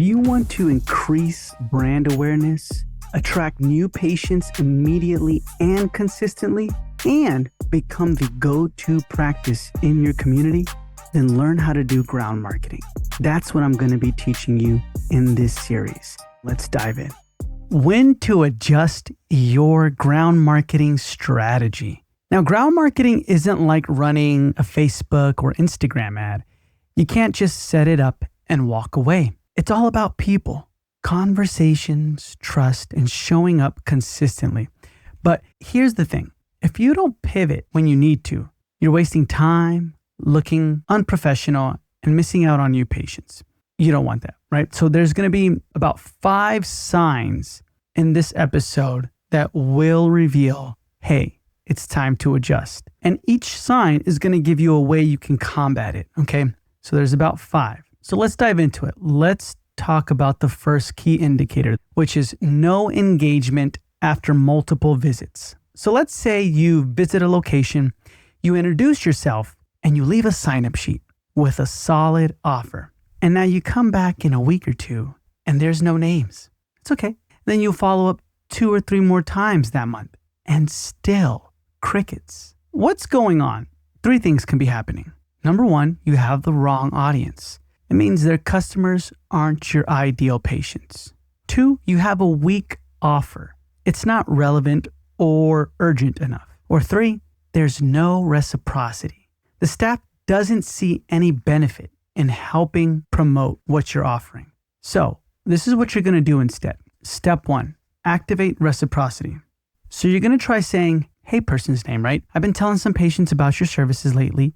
Do you want to increase brand awareness, attract new patients immediately and consistently, and become the go-to practice in your community? Then learn how to do ground marketing. That's what I'm going to be teaching you in this series. Let's dive in. When to adjust your ground marketing strategy. Now, ground marketing isn't like running a Facebook or Instagram ad. You can't just set it up and walk away. It's all about people, conversations, trust, and showing up consistently. But here's the thing. If you don't pivot when you need to, you're wasting time, looking unprofessional, and missing out on new patients. You don't want that, right? So there's going to be about 5 signs in this episode that will reveal, hey, it's time to adjust. And each sign is going to give you a way you can combat it, okay? So there's about 5. So let's dive into it. Let's talk about the first key indicator, which is no engagement after multiple visits. So let's say you visit a location, you introduce yourself, and you leave a sign-up sheet with a solid offer. And now you come back in a week or 2, and there's no names. It's okay. Then you follow up 2 or 3 more times that month, and still crickets. What's going on? 3 things can be happening. Number 1, you have the wrong audience. It means their customers aren't your ideal patients. 2, you have a weak offer. It's not relevant or urgent enough. Or 3, there's no reciprocity. The staff doesn't see any benefit in helping promote what you're offering. So this is what you're going to do instead. Step 1, activate reciprocity. So you're going to try saying, hey, person's name, right? I've been telling some patients about your services lately.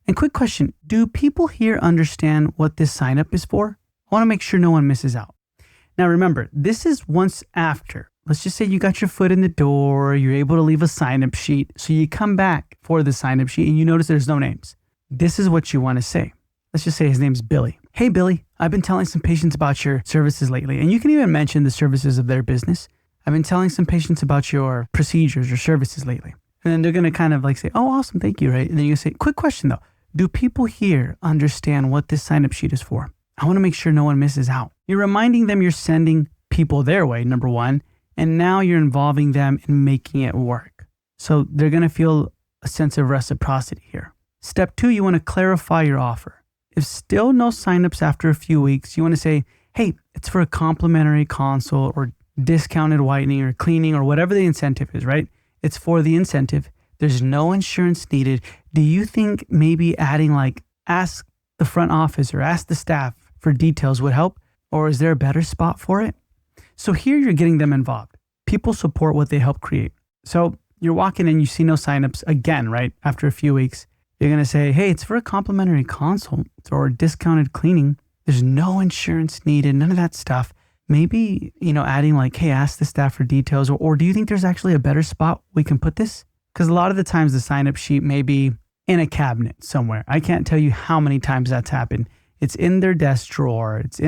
And quick question, do people here understand what this sign up is for? I want to make sure no one misses out. Now remember, this is once after. Let's just say you got your foot in the door, you're able to leave a sign up sheet. So you come back for the sign up sheet and you notice there's no names. This is what you want to say. Let's just say his name's Billy. Hey, Billy, I've been telling some patients about your services lately. And you can even mention the services of their business. I've been telling some patients about your procedures or services lately. And then they're going to kind of like say, oh, awesome, thank you, right? And then you say, quick question though. Do people here understand what this sign-up sheet is for? I want to make sure no one misses out. You're reminding them you're sending people their way, number 1, and now you're involving them in making it work. So they're going to feel a sense of reciprocity here. Step 2, you want to clarify your offer. If still no sign-ups after a few weeks, you want to say, hey, it's for a complimentary consult or discounted whitening or cleaning or whatever the incentive is, right? It's for the incentive. There's no insurance needed. Do you think maybe adding like ask the front office or ask the staff for details would help? Or is there a better spot for it? So here you're getting them involved. People support what they help create. So you're walking in, you see no signups again, right? After a few weeks, you're going to say, hey, it's for a complimentary consult or discounted cleaning. There's no insurance needed, none of that stuff. Maybe, adding like, hey, ask the staff for details. Or do you think there's actually a better spot we can put this? Because a lot of the times the sign-up sheet may be in a cabinet somewhere. I can't tell you how many times that's happened. It's in their desk drawer. It's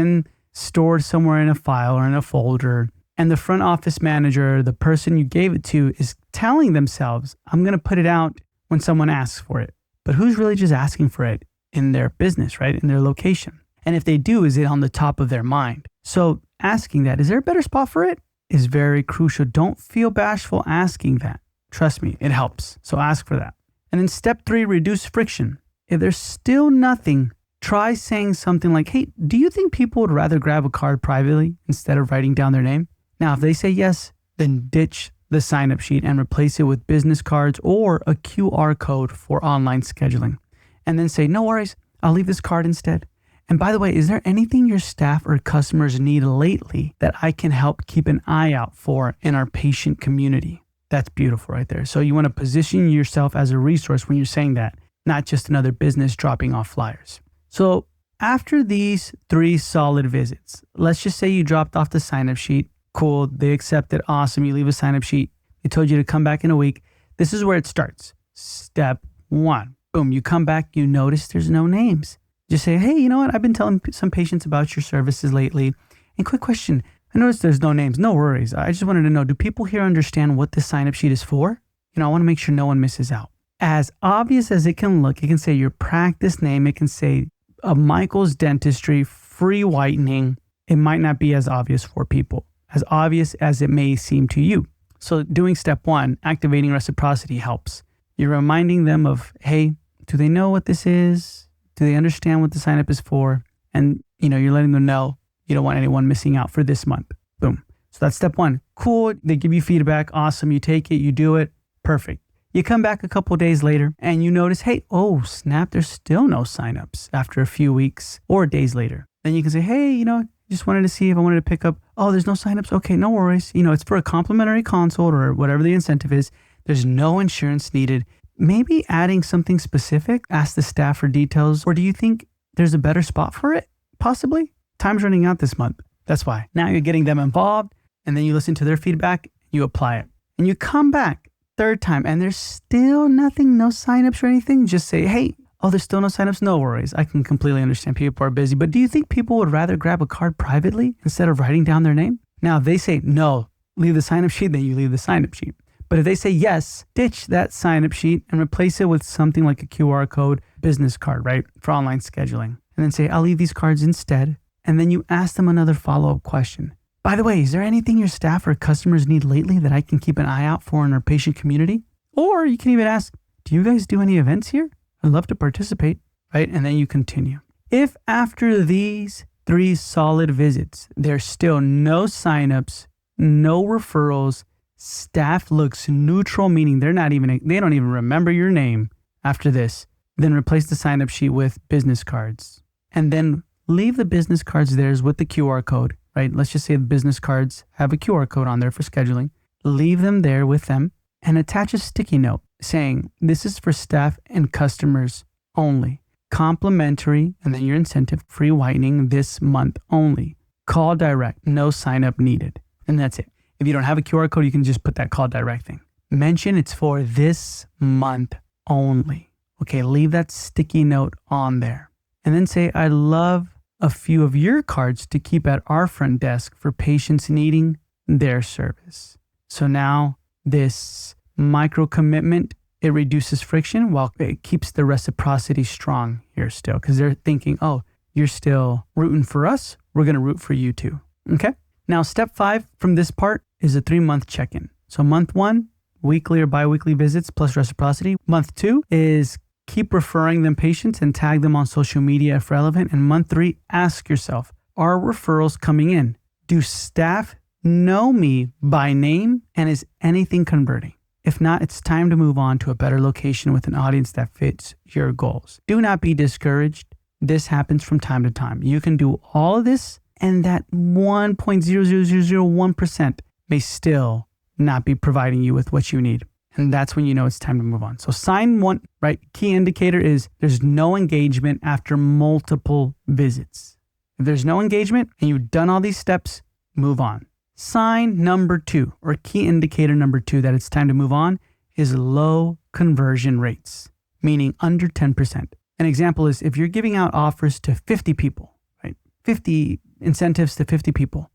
stored somewhere in a file or in a folder. And the front office manager, the person you gave it to, is telling themselves, I'm going to put it out when someone asks for it. But who's really just asking for it in their business, right? In their location. And if they do, is it on the top of their mind? So asking that, is there a better spot for it, is very crucial. Don't feel bashful asking that. Trust me, it helps. So ask for that. And then step 3, reduce friction. If there's still nothing, try saying something like, hey, do you think people would rather grab a card privately instead of writing down their name? Now, if they say yes, then ditch the sign-up sheet and replace it with business cards or a QR code for online scheduling. And then say, no worries, I'll leave this card instead. And by the way, is there anything your staff or customers need lately that I can help keep an eye out for in our patient community? That's beautiful right there. So you want to position yourself as a resource when you're saying that, not just another business dropping off flyers. So after these 3 solid visits, let's just say you dropped off the sign-up sheet. Cool, they accepted, awesome, you leave a sign-up sheet. They told you to come back in a week. This is where it starts. Step 1, boom, you come back, you notice there's no names. Just say, hey, you know what? I've been telling some patients about your services lately. And quick question, I noticed there's no names. No worries. I just wanted to know, do people here understand what this sign-up sheet is for? I want to make sure no one misses out. As obvious as it can look, it can say your practice name. It can say Michael's Dentistry, free whitening. it might not be as obvious for people, as obvious as it may seem to you. So doing step 1, activating reciprocity, helps. You're reminding them of, hey, do they know what this is? Do they understand what the sign up is for? And you're letting them know you don't want anyone missing out for this month. Boom. So that's step 1. Cool. They give you feedback. Awesome. You take it, you do it. Perfect. You come back a couple days later and you notice, hey, oh snap, there's still no signups after a few weeks or days later. Then you can say, hey, just wanted to see if I wanted to pick up. Oh, there's no signups. Okay, no worries. It's for a complimentary consult or whatever the incentive is. There's no insurance needed. Maybe adding something specific, ask the staff for details. Or do you think there's a better spot for it? Possibly. Time's running out this month. That's why. Now you're getting them involved, and then you listen to their feedback, you apply it. And you come back third time and there's still nothing, no signups or anything. Just say, hey, oh, there's still no signups? No worries. I can completely understand people are busy, but do you think people would rather grab a card privately instead of writing down their name? Now, if they say no, leave the signup sheet, then you leave the signup sheet. But if they say yes, ditch that signup sheet and replace it with something like a QR code business card, right? For online scheduling. And then say, I'll leave these cards instead. And then you ask them another follow-up question. By the way, is there anything your staff or customers need lately that I can keep an eye out for in our patient community? Or you can even ask, do you guys do any events here? I'd love to participate, right? And then you continue. If after these 3 solid visits, there's still no signups, no referrals, staff looks neutral, meaning they don't even remember your name after this, then replace the signup sheet with business cards. And then leave the business cards there with the QR code, right? Let's just say the business cards have a QR code on there for scheduling. Leave them there with them and attach a sticky note saying, this is for staff and customers only. Complimentary, and then your incentive, free whitening this month only. Call direct, no sign up needed. And that's it. If you don't have a QR code, you can just put that call direct thing. Mention it's for this month only. Okay, leave that sticky note on there. And then say, I'd love a few of your cards to keep at our front desk for patients needing their service. So now this micro commitment, it reduces friction while it keeps the reciprocity strong here still. Because they're thinking, oh, you're still rooting for us. We're going to root for you too. Okay. Now, step 5 from this part is a 3-month check-in. So month 1, weekly or bi-weekly visits plus reciprocity. Month 2 is keep referring them patients and tag them on social media if relevant. And month 3, ask yourself, are referrals coming in? Do staff know me by name? And is anything converting? If not, it's time to move on to a better location with an audience that fits your goals. Do not be discouraged. This happens from time to time. You can do all of this, and that 1.00001% may still not be providing you with what you need. And that's when you know it's time to move on. So sign 1, right? Key indicator is there's no engagement after multiple visits. If there's no engagement and you've done all these steps, move on. Sign number 2, or key indicator number 2 that it's time to move on, is low conversion rates, meaning under 10%. An example is if you're giving out offers to 50 people, right? 50 incentives to 50 people,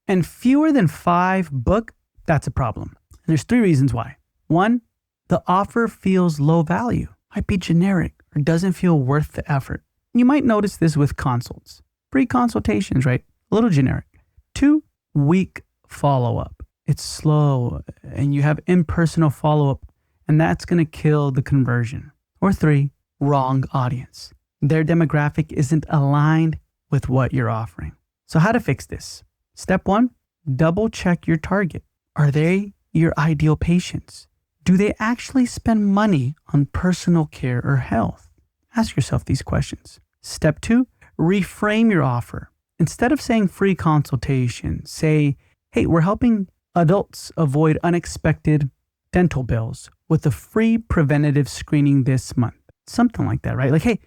and fewer than 5 book, that's a problem. And there's 3 reasons why. 1, the offer feels low value, might be generic, or doesn't feel worth the effort. You might notice this with consults. Free consultations, right? A little generic. 2, weak follow-up. It's slow, and you have impersonal follow-up, and that's going to kill the conversion. Or 3, wrong audience. Their demographic isn't aligned with what you're offering. So how to fix this? Step 1, double check your target. Are they your ideal patients? Do they actually spend money on personal care or health? Ask yourself these questions. Step 2, reframe your offer. Instead of saying free consultation, say, hey, we're helping adults avoid unexpected dental bills with a free preventative screening this month. Something like that, right? Like, hey,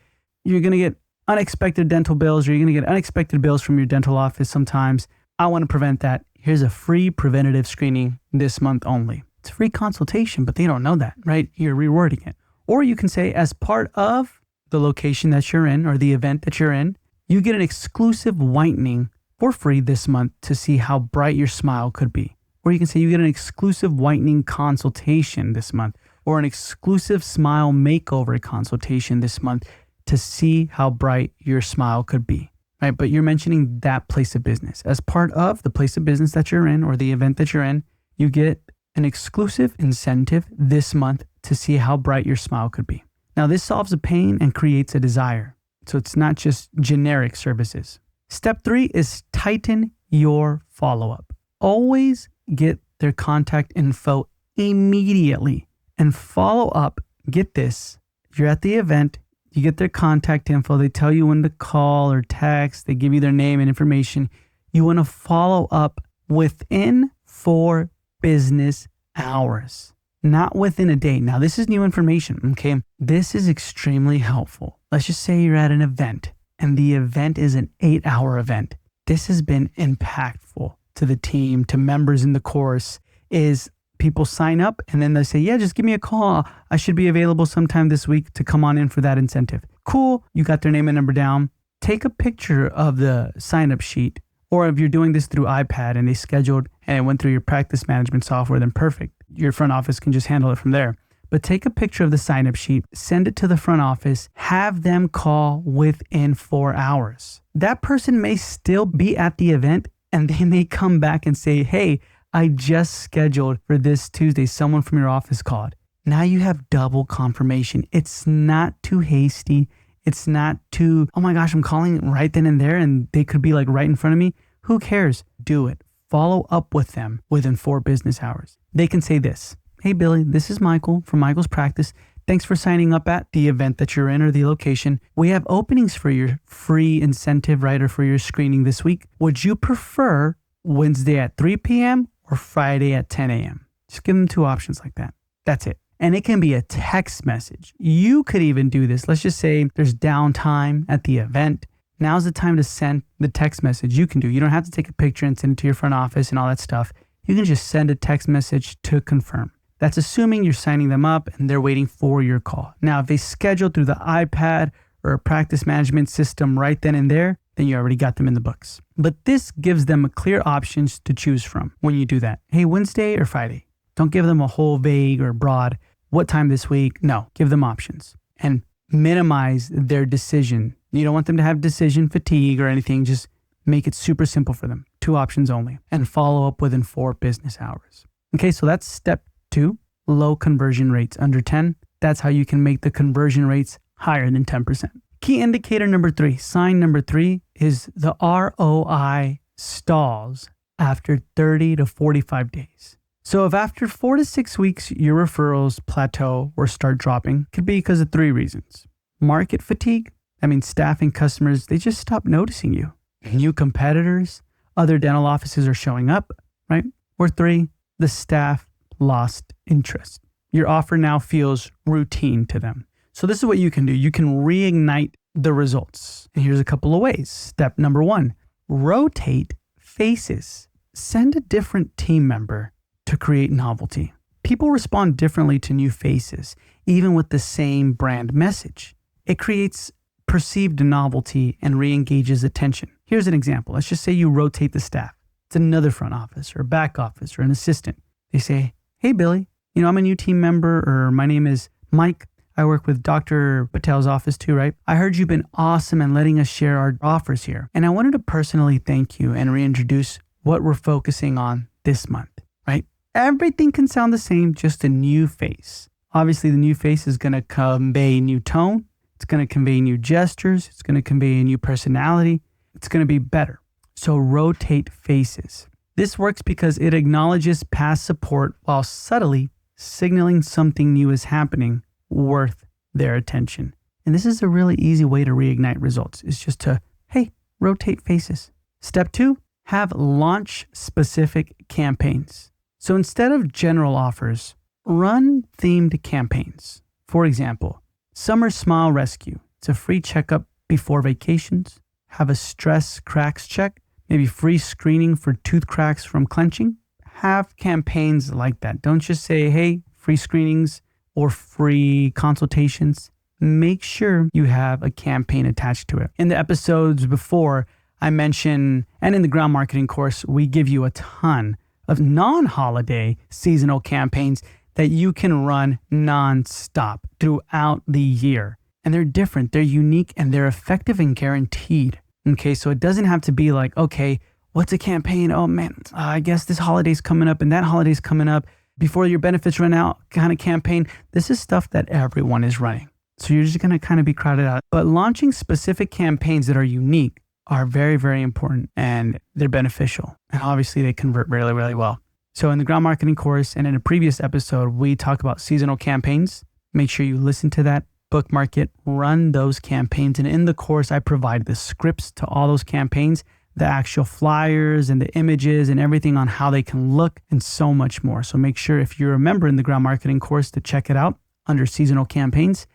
you're going to get unexpected dental bills, or you're going to get unexpected bills from your dental office sometimes. I want to prevent that. Here's a free preventative screening this month only. It's a free consultation, but they don't know that, right? You're rewording it. Or you can say, as part of the location that you're in or the event that you're in, you get an exclusive whitening for free this month to see how bright your smile could be. Or you can say you get an exclusive whitening consultation this month, or an exclusive smile makeover consultation this month to see how bright your smile could be, right? But you're mentioning that place of business. As part of the place of business that you're in or the event that you're in, you get an exclusive incentive this month to see how bright your smile could be. Now, this solves a pain and creates a desire. So it's not just generic services. Step 3 is tighten your follow-up. Always get their contact info immediately and follow up. Get this. You're at the event, you get their contact info. They tell you when to call or text. They give you their name and information. You want to follow up within 4 business hours, not within a day. Now, this is new information, okay? This is extremely helpful. Let's just say you're at an event and the event is an 8-hour event. This has been impactful to the team, to members in the course, is people sign up and then they say, yeah, just give me a call. I should be available sometime this week to come on in for that incentive. Cool. You got their name and number down. Take a picture of the sign-up sheet. Or if you're doing this through iPad and they scheduled and it went through your practice management software, then perfect. Your front office can just handle it from there. But take a picture of the sign-up sheet, send it to the front office, have them call within 4 hours. That person may still be at the event and they may come back and say, hey, I just scheduled for this Tuesday. Someone from your office called. Now you have double confirmation. It's not too hasty. It's not too, oh my gosh, I'm calling right then and there and they could be like right in front of me. Who cares? Do it. Follow up with them within 4 business hours. They can say this. Hey, Billy, this is Michael from Michael's Practice. Thanks for signing up at the event that you're in or the location. We have openings for your free incentive, right, or for your screening this week. Would you prefer Wednesday at 3 p.m. or Friday at 10 a.m.? Just give them 2 options like that. That's it. And it can be a text message. You could even do this. Let's just say there's downtime at the event. Now's the time to send the text message. You don't have to take a picture and send it to your front office and all that stuff. You can just send a text message to confirm. That's assuming you're signing them up and they're waiting for your call. Now, if they schedule through the iPad or a practice management system right then and there, then you already got them in the books. But this gives them clear options to choose from when you do that. Hey, Wednesday or Friday? Don't give them a whole vague or broad, what time this week? No, give them options and minimize their decision. You don't want them to have decision fatigue or anything. Just make it super simple for them. 2 options only and follow up within 4 business hours. Okay, so that's step 2, low conversion rates under 10. That's how you can make the conversion rates higher than 10%. Key indicator number 3, sign number 3 is the ROI stalls after 30 to 45 days. So if after 4 to 6 weeks, your referrals plateau or start dropping, could be because of 3 reasons. Market fatigue. I mean, staff and customers, they just stop noticing you. New competitors, other dental offices are showing up, right? Or 3, the staff lost interest. Your offer now feels routine to them. So this is what you can do. You can reignite the results. And here's a couple of ways. Step number 1, rotate faces. Send a different team member to create novelty. People respond differently to new faces, even with the same brand message. It creates perceived novelty and re-engages attention. Here's an example. Let's just say you rotate the staff. It's another front office or back office or an assistant. They say, hey, Billy, I'm a new team member, or my name is Mike. I work with Dr. Patel's office too, right? I heard you've been awesome in letting us share our offers here. And I wanted to personally thank you and reintroduce what we're focusing on this month, right? Everything can sound the same, just a new face. Obviously, the new face is going to convey new tone. It's going to convey new gestures. It's going to convey a new personality. It's going to be better. So rotate faces. This works because it acknowledges past support while subtly signaling something new is happening worth their attention. And this is a really easy way to reignite results. It's just to, hey, rotate faces. Step 2, have launch-specific campaigns. So instead of general offers, run themed campaigns. For example, Summer Smile Rescue. It's a free checkup before vacations. Have a stress cracks check. Maybe free screening for tooth cracks from clenching. Have campaigns like that. Don't just say, hey, free screenings or free consultations. Make sure you have a campaign attached to it. In the episodes before, I mentioned, and in the ground marketing course, we give you a ton of non-holiday seasonal campaigns that you can run non-stop throughout the year. And they're different, they're unique, and they're effective and guaranteed. Okay, so it doesn't have to be like, okay, what's a campaign? Oh man, I guess this holiday's coming up and that holiday's coming up. Before your benefits run out kind of campaign. This is stuff that everyone is running. So you're just going to kind of be crowded out. But launching specific campaigns that are unique are very, very important and they're beneficial. And obviously they convert really, really well. So in the ground marketing course and in a previous episode, we talk about seasonal campaigns. Make sure you listen to that, bookmark it, run those campaigns. And in the course, I provide the scripts to all those campaigns, the actual flyers and the images and everything on how they can look and so much more. So make sure if you're a member in the ground marketing course to check it out under seasonal campaigns.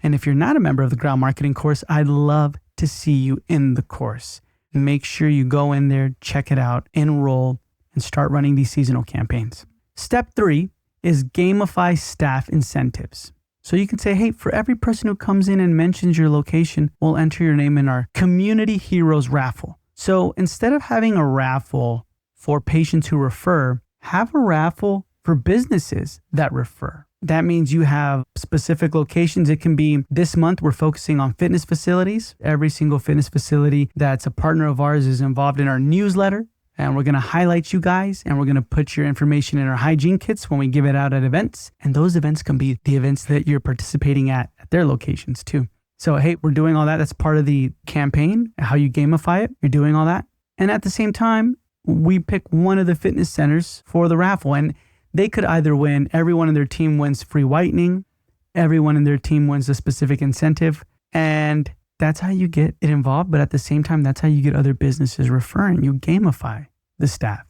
And if you're not a member of the ground marketing course, I'd love to see you in the course. Make sure you go in there, check it out, enroll, and start running these seasonal campaigns. Step 3 is gamify staff incentives. So you can say, hey, for every person who comes in and mentions your location, we'll enter your name in our Community Heroes raffle. So instead of having a raffle for patients who refer, have a raffle for businesses that refer. That means you have specific locations. It can be this month, we're focusing on fitness facilities. Every single fitness facility that's a partner of ours is involved in our newsletter. And we're going to highlight you guys and we're going to put your information in our hygiene kits when we give it out at events. And those events can be the events that you're participating at their locations too. So, hey, we're doing all that. That's part of the campaign, how you gamify it. You're doing all that. And at the same time, we pick one of the fitness centers for the raffle. And they could either win, everyone in their team wins free whitening, everyone in their team wins a specific incentive. And that's how you get it involved. But at the same time, that's how you get other businesses referring. You gamify the staff.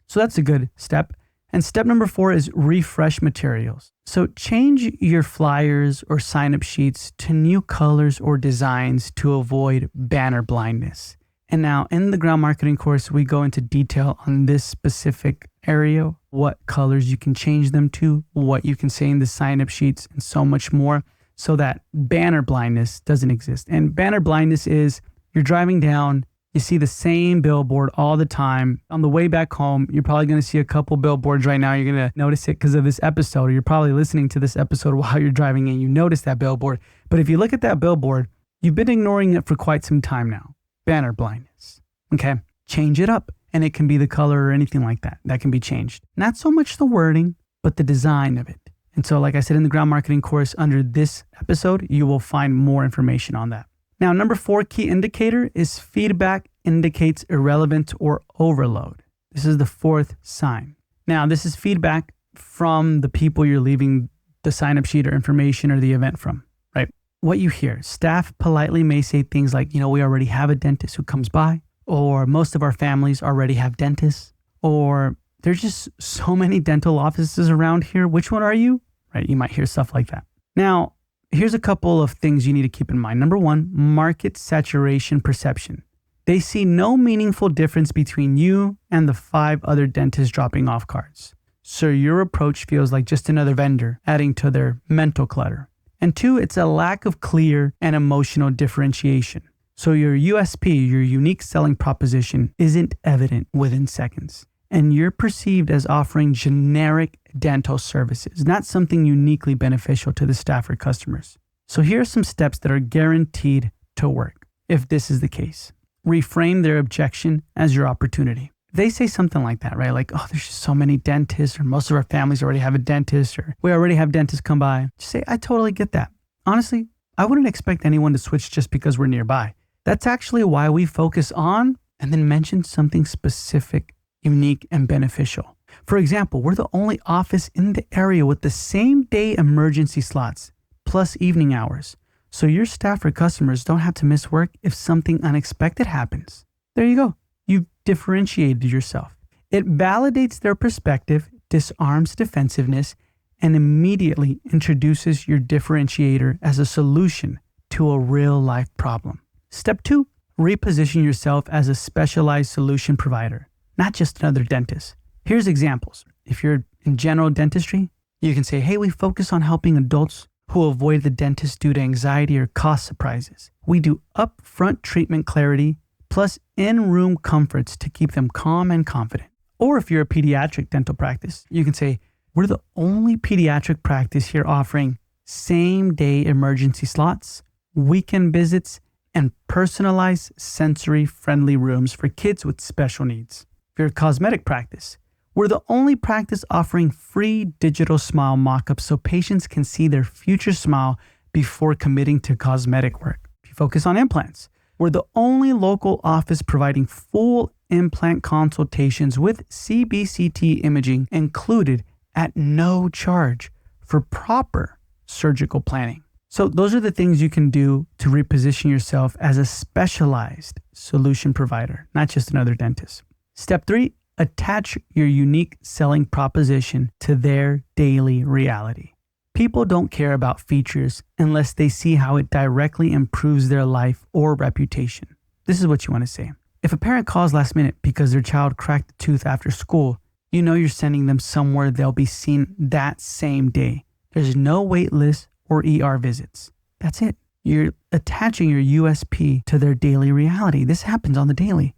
So that's a good step. And step number 4 is refresh materials. So change your flyers or sign-up sheets to new colors or designs to avoid banner blindness. And now in the ground marketing course, we go into detail on this specific area, what colors you can change them to, what you can say in the sign-up sheets, and so much more, so that banner blindness doesn't exist. And banner blindness is you're driving down, you see the same billboard all the time. On the way back home, you're probably going to see a couple billboards right now. You're going to notice it because of this episode. Or you're probably listening to this episode while you're driving and you notice that billboard. But if you look at that billboard, you've been ignoring it for quite some time now. Banner blindness. Okay? Change it up. And it can be the color or anything like that. That can be changed. Not so much the wording, but the design of it. And so, like I said, in the ground marketing course under this episode, you will find more information on that. Now, number 4 key indicator is feedback indicates irrelevance or overload. This is the 4th sign. Now, this is feedback from the people you're leaving the sign-up sheet or information or the event from, right? What you hear, staff politely may say things like, we already have a dentist who comes by, or most of our families already have dentists, or there's just so many dental offices around here. Which one are you? Right? You might hear stuff like that. Now, here's a couple of things you need to keep in mind. Number 1, market saturation perception. They see no meaningful difference between you and the 5 other dentists dropping off cards. So your approach feels like just another vendor adding to their mental clutter. And 2, it's a lack of clear and emotional differentiation. So your USP, your unique selling proposition, isn't evident within seconds. And you're perceived as offering generic dental services, not something uniquely beneficial to the staff or customers. So here are some steps that are guaranteed to work if this is the case. Reframe their objection as your opportunity. They say something like that, right? Like, oh, there's just so many dentists, or most of our families already have a dentist, or we already have dentists come by. Just say, I totally get that. Honestly, I wouldn't expect anyone to switch just because we're nearby. That's actually why we focus on and then mention something specific, unique, and beneficial. For example, we're the only office in the area with the same day emergency slots plus evening hours. So your staff or customers don't have to miss work if something unexpected happens. There you go. You've differentiated yourself. It validates their perspective, disarms defensiveness, and immediately introduces your differentiator as a solution to a real life problem. Step 2, reposition yourself as a specialized solution provider, not just another dentist. Here's examples. If you're in general dentistry, you can say, hey, we focus on helping adults who avoid the dentist due to anxiety or cost surprises. We do upfront treatment clarity plus in-room comforts to keep them calm and confident. Or if you're a pediatric dental practice, you can say, we're the only pediatric practice here offering same-day emergency slots, weekend visits, and personalized sensory-friendly rooms for kids with special needs. If you're a cosmetic practice, we're the only practice offering free digital smile mock-ups so patients can see their future smile before committing to cosmetic work. If you focus on implants, we're the only local office providing full implant consultations with CBCT imaging included at no charge for proper surgical planning. So those are the things you can do to reposition yourself as a specialized solution provider, not just another dentist. Step 3, attach your unique selling proposition to their daily reality. People don't care about features unless they see how it directly improves their life or reputation. This is what you want to say. If a parent calls last minute because their child cracked a tooth after school, you know you're sending them somewhere they'll be seen that same day. There's no wait list or ER visits. That's it. You're attaching your USP to their daily reality. This happens on the daily.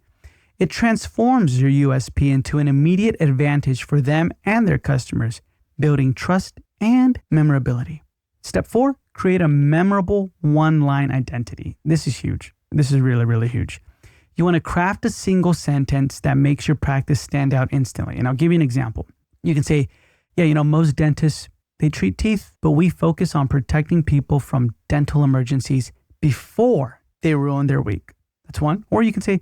It transforms your USP into an immediate advantage for them and their customers, building trust and memorability. Step 4, create a memorable one-line identity. This is huge. This is really, really huge. You want to craft a single sentence that makes your practice stand out instantly. And I'll give you an example. You can say, most dentists, they treat teeth, but we focus on protecting people from dental emergencies before they ruin their week. That's one. Or you can say,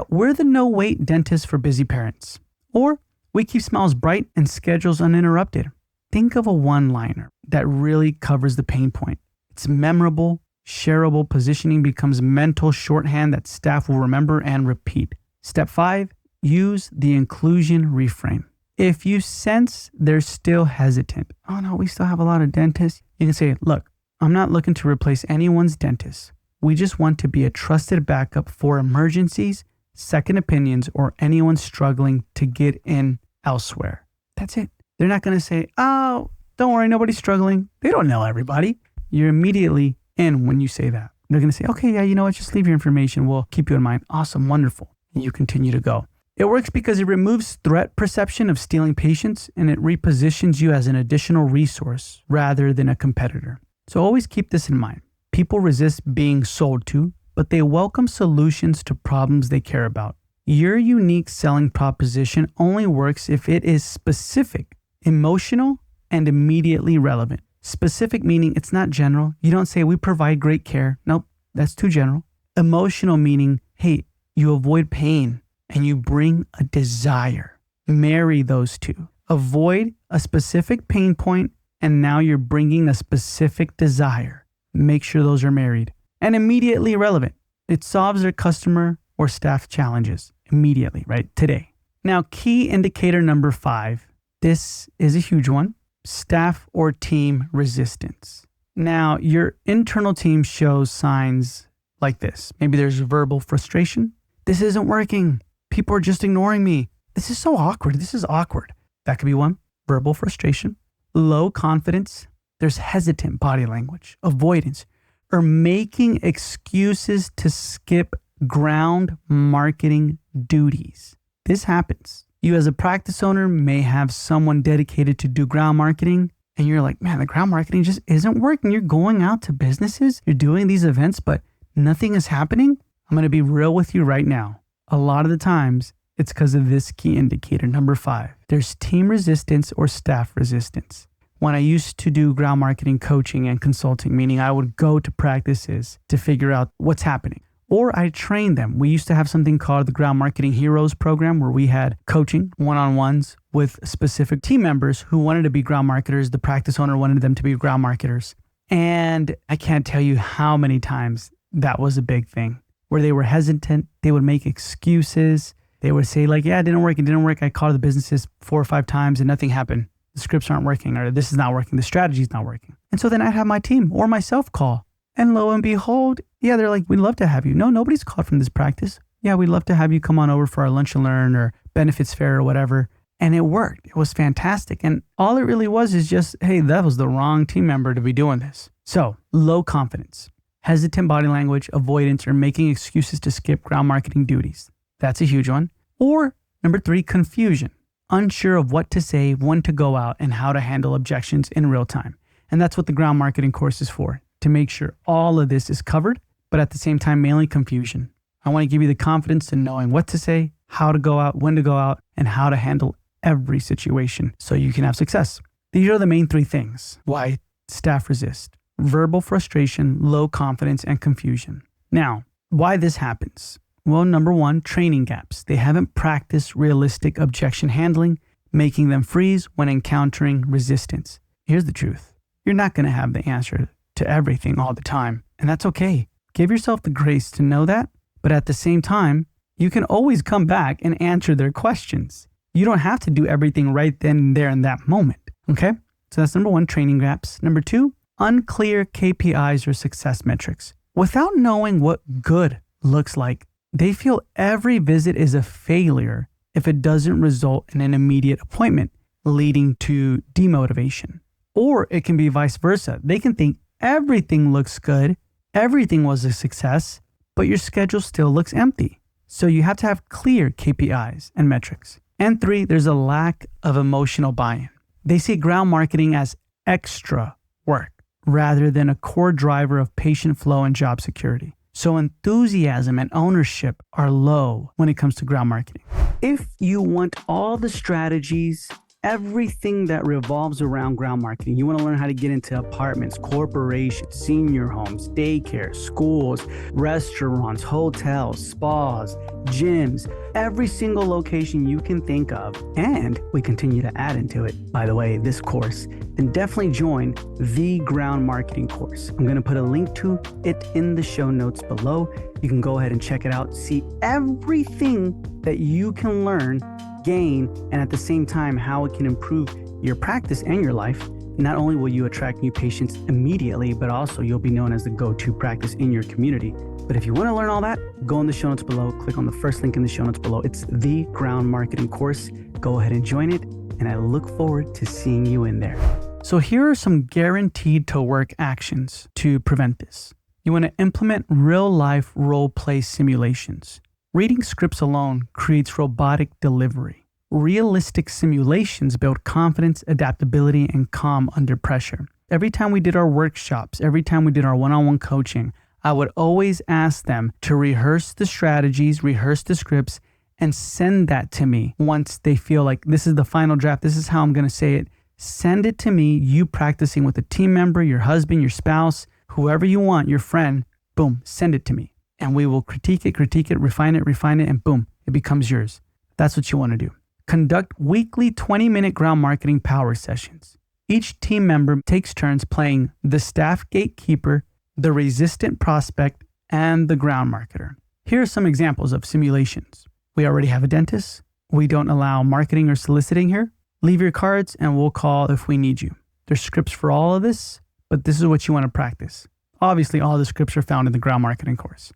we're the no-wait dentist for busy parents. Or we keep smiles bright and schedules uninterrupted. Think of a one-liner that really covers the pain point. It's memorable, shareable positioning becomes mental shorthand that staff will remember and repeat. Step 5, use the inclusion reframe. If you sense they're still hesitant, oh no, we still have a lot of dentists, you can say, look, I'm not looking to replace anyone's dentist. We just want to be a trusted backup for emergencies, second opinions, or anyone struggling to get in elsewhere. That's it. They're not going to say, oh, don't worry, nobody's struggling. They don't know everybody. You're immediately in when you say that. They're going to say, okay, just leave your information. We'll keep you in mind. Awesome, wonderful. And you continue to go. It works because it removes threat perception of stealing patients and it repositions you as an additional resource rather than a competitor. So always keep this in mind. People resist being sold to, but they welcome solutions to problems they care about. Your unique selling proposition only works if it is specific, emotional, and immediately relevant. Specific meaning it's not general. You don't say we provide great care. Nope, that's too general. Emotional meaning, hey, you avoid pain and you bring a desire. Marry those two. Avoid a specific pain point and now you're bringing a specific desire. Make sure those are married. And immediately relevant. It solves their customer or staff challenges immediately, right? Today. Now, key indicator number 5. This is a huge one. Staff or team resistance. Now, your internal team shows signs like this. Maybe there's verbal frustration. This isn't working. People are just ignoring me. This is so awkward. This is awkward. That could be one. Verbal frustration. Low confidence. There's hesitant body language, avoidance, or making excuses to skip ground marketing duties. This happens. You as a practice owner may have someone dedicated to do ground marketing and you're like, man, the ground marketing just isn't working. You're going out to businesses, you're doing these events, but nothing is happening. I'm going to be real with you right now. A lot of the times it's because of this key indicator, number 5. There's team resistance or staff resistance. When I used to do ground marketing coaching and consulting, meaning I would go to practices to figure out what's happening. Or I trained them. We used to have something called the Ground Marketing Heroes program where we had coaching one-on-ones with specific team members who wanted to be ground marketers. The practice owner wanted them to be ground marketers. And I can't tell you how many times that was a big thing where they were hesitant. They would make excuses. They would say like, yeah, it didn't work. I called the businesses 4 or 5 times and nothing happened. The scripts aren't working, or this is not working. The strategy is not working. And so then I'd have my team or myself call. And lo and behold, yeah, they're like, we'd love to have you. No, nobody's called from this practice. Yeah, we'd love to have you come on over for our lunch and learn or benefits fair or whatever. And it worked. It was fantastic. And all it really was is just, hey, that was the wrong team member to be doing this. So low confidence, hesitant body language, avoidance, or making excuses to skip ground marketing duties. That's a huge one. Or number 3, confusion. Unsure of what to say, when to go out, and how to handle objections in real time. And that's what the ground marketing course is for, to make sure all of this is covered but at the same time, mainly confusion. I want to give you the confidence in knowing what to say, how to go out, when to go out, and how to handle every situation so you can have success. These are the main 3 things why staff resist: verbal frustration, low confidence, and confusion. Now, why this happens? Well, number 1, training gaps. They haven't practiced realistic objection handling, making them freeze when encountering resistance. Here's the truth. You're not going to have the answer to everything all the time, and that's okay. Give yourself the grace to know that, but at the same time, you can always come back and answer their questions. You don't have to do everything right then and there in that moment, okay? So that's number 1, training gaps. Number 2, unclear KPIs or success metrics. Without knowing what good looks like, they feel every visit is a failure if it doesn't result in an immediate appointment, leading to demotivation. Or it can be vice versa. They can think everything looks good, everything was a success, but your schedule still looks empty. So you have to have clear KPIs and metrics. And 3, there's a lack of emotional buy-in. They see ground marketing as extra work rather than a core driver of patient flow and job security. So enthusiasm and ownership are low when it comes to ground marketing. If you want all the strategies, everything that revolves around ground marketing, you want to learn how to get into apartments, corporations, senior homes, daycare, schools, restaurants, hotels, spas, gyms, every single location you can think of, and we continue to add into it, by the way, this course, then definitely join the ground marketing course. I'm going to put a link to it in the show notes below. You can go ahead and check it out, see everything that you can learn, gain, and at the same time, how it can improve your practice and your life. Not only will you attract new patients immediately, but also you'll be known as the go-to practice in your community. But if you want to learn all that, go in the show notes below, click on the first link in the show notes below. It's the ground marketing course. Go ahead and join it, and I look forward to seeing you in there. So here are some guaranteed to work actions to prevent this. You want to implement real-life role-play simulations. Reading scripts alone creates robotic delivery. Realistic simulations build confidence, adaptability, and calm under pressure. Every time we did our workshops, every time we did our one-on-one coaching, I would always ask them to rehearse the strategies, rehearse the scripts, and send that to me once they feel like this is the final draft, this is how I'm going to say it. Send it to me, you practicing with a team member, your husband, your spouse, whoever you want, your friend, boom, send it to me. And we will critique it, refine it, and boom, it becomes yours. That's what you want to do. Conduct weekly 20-minute ground marketing power sessions. Each team member takes turns playing the staff gatekeeper, the resistant prospect, and the ground marketer. Here are some examples of simulations. We already have a dentist. We don't allow marketing or soliciting here. Leave your cards and we'll call if we need you. There's scripts for all of this, but this is what you want to practice. Obviously, all the scripts are found in the ground marketing course.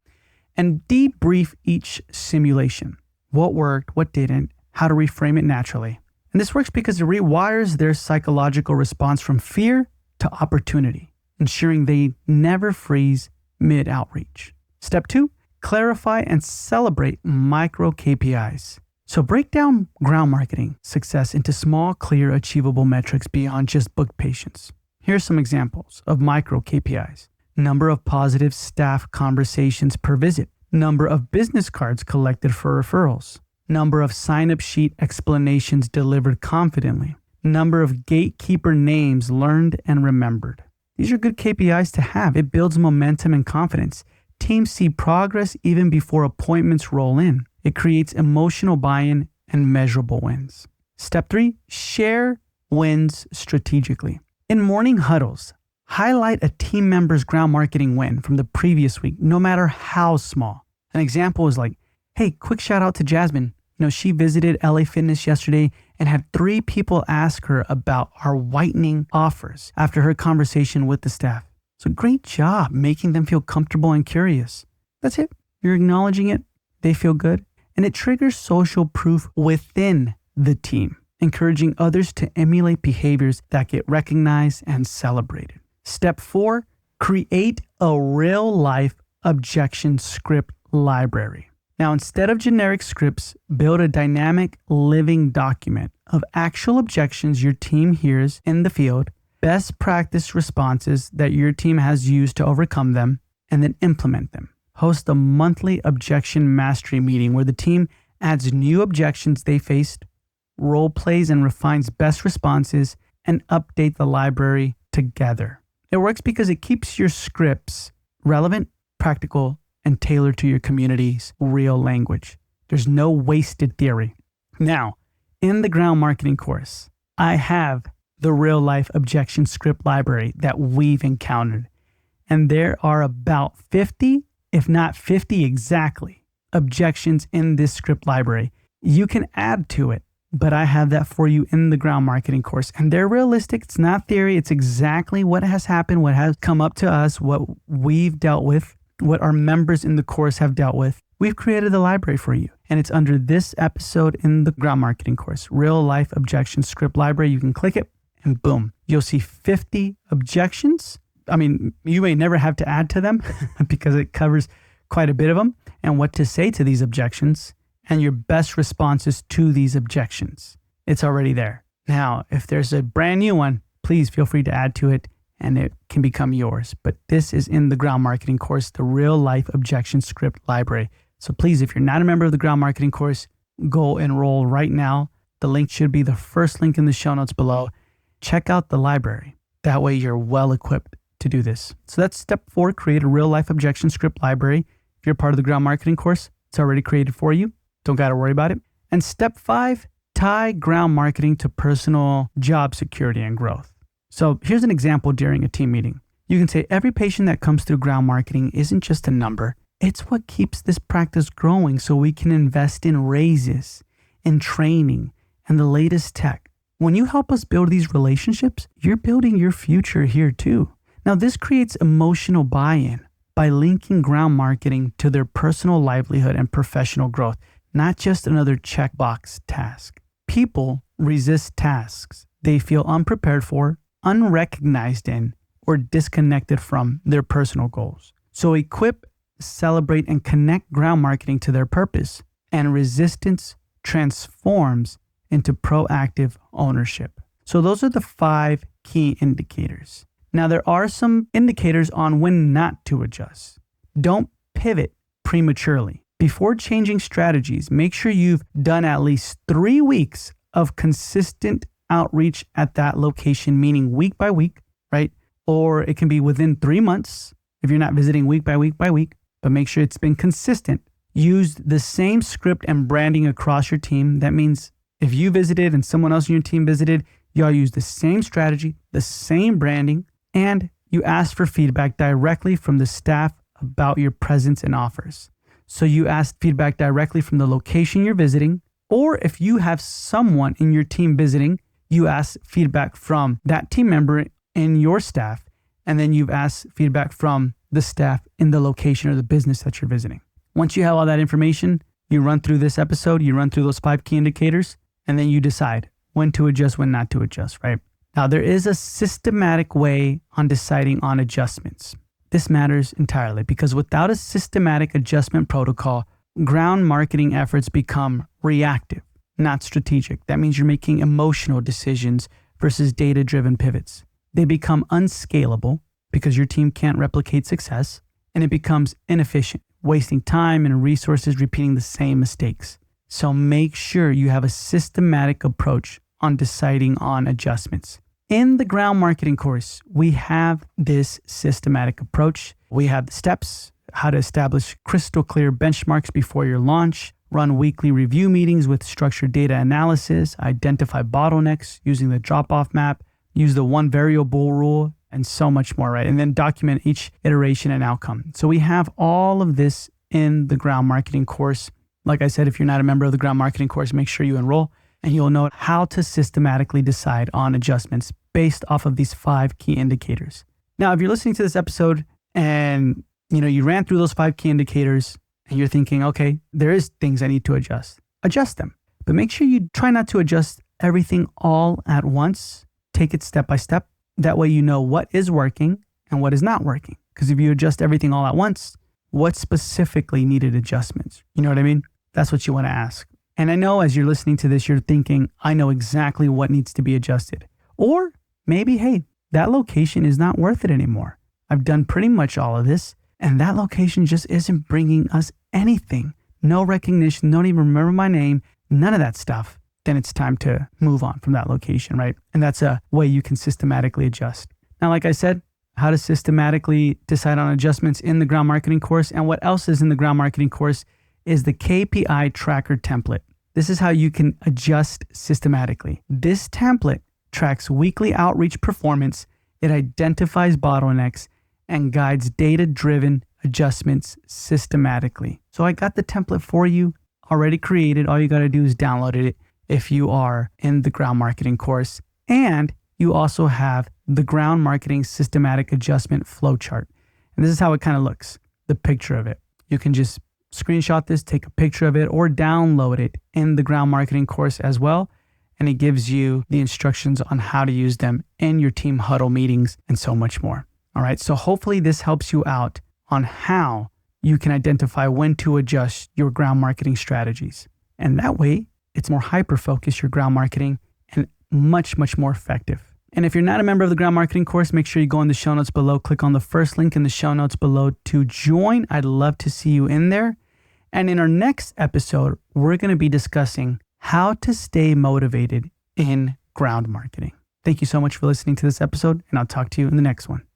And debrief each simulation. What worked, what didn't, how to reframe it naturally. And this works because it rewires their psychological response from fear to opportunity, ensuring they never freeze mid-outreach. Step 2, clarify and celebrate micro KPIs. So break down ground marketing success into small, clear, achievable metrics beyond just booked patients. Here's some examples of micro KPIs. Number of positive staff conversations per visit. Number of business cards collected for referrals. Number of sign-up sheet explanations delivered confidently. Number of gatekeeper names learned and remembered. These are good KPIs to have. It builds momentum and confidence. Teams see progress even before appointments roll in. It creates emotional buy-in and measurable wins. Step 3, share wins strategically. In morning huddles, highlight a team member's ground marketing win from the previous week, no matter how small. An example is like, hey, quick shout out to Jasmine. She visited LA Fitness yesterday and had 3 people ask her about our whitening offers after her conversation with the staff. So great job making them feel comfortable and curious. That's it. You're acknowledging it. They feel good. And it triggers social proof within the team, encouraging others to emulate behaviors that get recognized and celebrated. Step 4, create a real-life objection script library. Now, instead of generic scripts, build a dynamic living document of actual objections your team hears in the field, best practice responses that your team has used to overcome them, and then implement them. Host a monthly objection mastery meeting where the team adds new objections they faced, role plays and refines best responses, and update the library together. It works because it keeps your scripts relevant, practical, and tailored to your community's real language. There's no wasted theory. Now, in the ground marketing course, I have the real life objection script library that we've encountered. And there are about 50, if not 50 exactly, objections in this script library. You can add to it, but I have that for you in the ground marketing course. And they're realistic. It's not theory. It's exactly what has happened, what has come up to us, what we've dealt with, what our members in the course have dealt with. We've created the library for you. And it's under this episode in the ground marketing course, real life objection script library. You can click it and boom, you'll see 50 objections. I mean, you may never have to add to them because it covers quite a bit of them and what to say to these objections and your best responses to these objections. It's already there. Now, if there's a brand new one, please feel free to add to it and it can become yours. But this is in the ground marketing course, the real life objection script library. So please, if you're not a member of the ground marketing course, go enroll right now. The link should be the first link in the show notes below. Check out the library. That way you're well equipped to do this. So that's step 4, create a real life objection script library. If you're part of the ground marketing course, it's already created for you. Don't got to worry about it. And step 5, tie ground marketing to personal job security and growth. So here's an example during a team meeting. You can say every patient that comes through ground marketing isn't just a number. It's what keeps this practice growing so we can invest in raises, in training, and the latest tech. When you help us build these relationships, you're building your future here too. Now, this creates emotional buy-in by linking ground marketing to their personal livelihood and professional growth, not just another checkbox task. People resist tasks they feel unprepared for, unrecognized in, or disconnected from their personal goals. So equip, celebrate, and connect ground marketing to their purpose, and resistance transforms into proactive ownership. So those are the 5 key indicators. Now, there are some indicators on when not to adjust. Don't pivot prematurely. Before changing strategies, make sure you've done at least 3 weeks of consistent outreach at that location, meaning week by week, right? Or it can be within 3 months if you're not visiting week by week, but make sure it's been consistent. Use the same script and branding across your team. That means if you visited and someone else in your team visited, y'all use the same strategy, the same branding, and you ask for feedback directly from the staff about your presence and offers. So you ask feedback directly from the location you're visiting, or if you have someone in your team visiting, you ask feedback from that team member in your staff, and then you've asked feedback from the staff in the location or the business that you're visiting. Once you have all that information, you run through this episode, you run through those 5 key indicators, and then you decide when to adjust, when not to adjust, right? Now, there is a systematic way on deciding on adjustments. This matters entirely because without a systematic adjustment protocol, ground marketing efforts become reactive, not strategic. That means you're making emotional decisions versus data-driven pivots. They become unscalable because your team can't replicate success, and it becomes inefficient, wasting time and resources repeating the same mistakes. So make sure you have a systematic approach on deciding on adjustments. In the ground marketing course, we have this systematic approach. We have the steps, how to establish crystal clear benchmarks before your launch, run weekly review meetings with structured data analysis, identify bottlenecks using the drop-off map, use the one variable rule, and so much more, right? And then document each iteration and outcome. So we have all of this in the ground marketing course. Like I said, if you're not a member of the ground marketing course, make sure you enroll and you'll know how to systematically decide on adjustments based off of these 5 key indicators. Now, if you're listening to this episode and you ran through those 5 key indicators and you're thinking, okay, there is things I need to adjust them. But make sure you try not to adjust everything all at once. Take it step by step. That way you know what is working and what is not working. Because if you adjust everything all at once, what specifically needed adjustments? You know what I mean? That's what you want to ask. And I know as you're listening to this, you're thinking, I know exactly what needs to be adjusted. Or maybe, hey, that location is not worth it anymore. I've done pretty much all of this. and that location just isn't bringing us anything, no recognition, don't even remember my name, none of that stuff, then it's time to move on from that location, right? And that's a way you can systematically adjust. Now, like I said, how to systematically decide on adjustments in the ground marketing course, and what else is in the ground marketing course is the KPI tracker template. This is how you can adjust systematically. This template tracks weekly outreach performance, it identifies bottlenecks, and guides data-driven adjustments systematically. So I got the template for you already created. All you got to do is download it if you are in the ground marketing course. And you also have the ground marketing systematic adjustment flowchart. And this is how it kind of looks, the picture of it. You can just screenshot this, take a picture of it, or download it in the ground marketing course as well. And it gives you the instructions on how to use them in your team huddle meetings and so much more. All right, so hopefully this helps you out on how you can identify when to adjust your ground marketing strategies. And that way, it's more hyper-focused, your ground marketing, and much, much more effective. And if you're not a member of the ground marketing course, make sure you go in the show notes below, click on the first link in the show notes below to join. I'd love to see you in there. And in our next episode, we're going to be discussing how to stay motivated in ground marketing. Thank you so much for listening to this episode, and I'll talk to you in the next one.